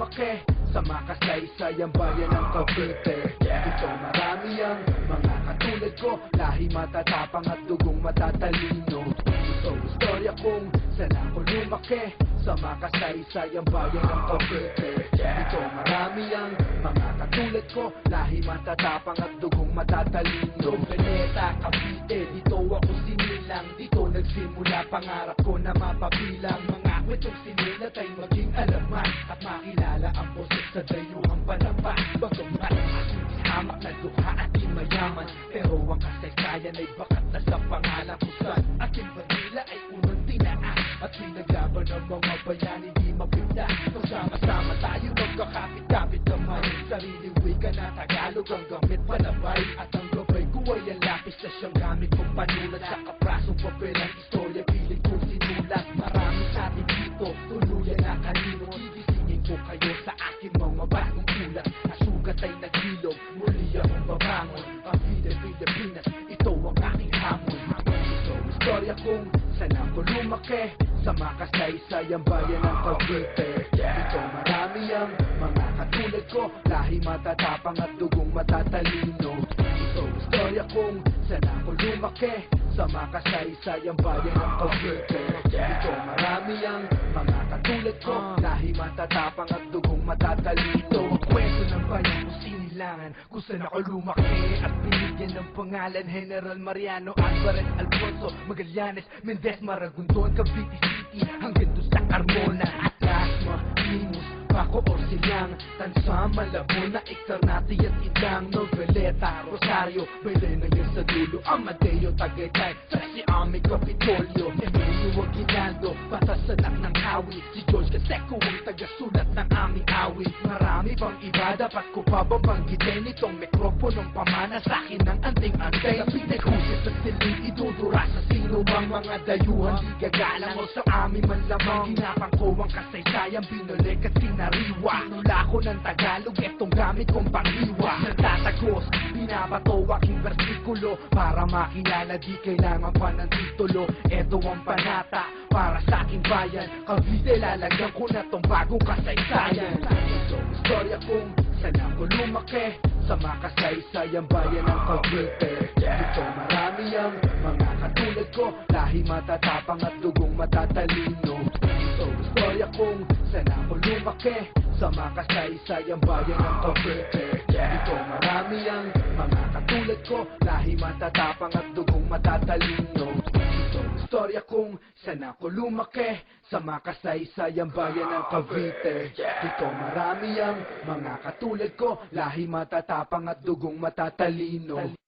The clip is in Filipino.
lumaki sa makasaysayang bayan ng Cavite. Dito marami ang mga katulad ko, lahi matatapang at dugong matatalino. Ito istorya kung saan ako lumaki sa makasaysayang bayan ng Cavite. Dito marami ang mga katulad ko, lahi matatapang at dugong matatalino. Veneta, Cavite, dito ako sinilang, dito nagsimula pangarap ko na mapabilang. Mga kwentong sinilat ay maging alaman at makilala ang boses sa dayuhang palaban. Bagamat aking hamak na dukha at di mayaman, pero ang kasaysayan ay bakat na sa pangalan ko saan aking bandila ay unang tinaan at pinaglaban ng mga bayan hindi mapinda. Magsama-sama tayo magkakapit-kapit kamay, sariling wika na Tagalog ang gamit palabay, at ang gabay ko ay ang lapis na siyang gamit kong panulat sa kaprasong papel ang istorya pilit kong sinulat. Marami sa atin dito, tuluyan na kanino, gigisingin ko kayo sa aking mga bagong ulat. Nasugat ay nagilog, muli akong babangon. Cavite, Pilipinas, ito ang aking hamon. Ito istorya kung saan ako lumaki sa makasaysayang bayan ng Cavite. Dito marami ang mga katulad ko, lahi matatapang at dugong matatalino. Ito istorya kung saan ako lumaki sa makasaysayang bayan ng Cavite. Dito marami ang mga katulad ko, lahi matatapang at dugong matatalino. Ito ang kwento ng bayan ko sinilangan, kung saan ako lumaki at binigyan ng pangalan General Mariano Alvarez Alfonso Magallanes Mendez Maragondon, Cavite City hanggang doon sa Carmona at Lasma, Limus, Paco, Orsilang, Tansa, Malabon, Externati at Idang, Noveleta, Rosario, Belén hanggang sa dulo, Amadeo, Tagaytay, Ami, Capitolio, Emilio, Aguinaldo, Batas anak ng Hawi, si George Canseco ang tagasulat ng aming awit. Marami pang iba, dapat ko pa bang banggitin itong mikroponong pamana sa akin ng anting-antay. Sa pinaghusit sa siling, idudura sa sino mang mga dayuhan, di gagalang o sa amin man lamang. Hinapang ko ang kasaysayan, binulik at sinariwa. Sinula ko ng Tagalog, etong gamit kong panghiwa. Nagtatagos, binabato aking versikulo, para makilala di kailangan pa ng titulo. Eto ang panata para sa aking bayan, Cavite, lalagyan ko na tong bagong kasaysayan. Ito istorya kung saan ako lumaki sa makasaysayang bayan ng Cavite. Dito marami ang mga katulad ko, lahi matatapang at dugong matatalino. Ito istorya kung saan ako lumaki sa makasaysayang bayan ng Cavite. Dito marami ang mga katulad ko, lahi matatapang at dugong matatalino. Ito istorya kung saan ako lumaki sa makasaysayang bayan ng Cavite. Dito marami ang mga katulad ko, lahi matatapang at dugong matatalino.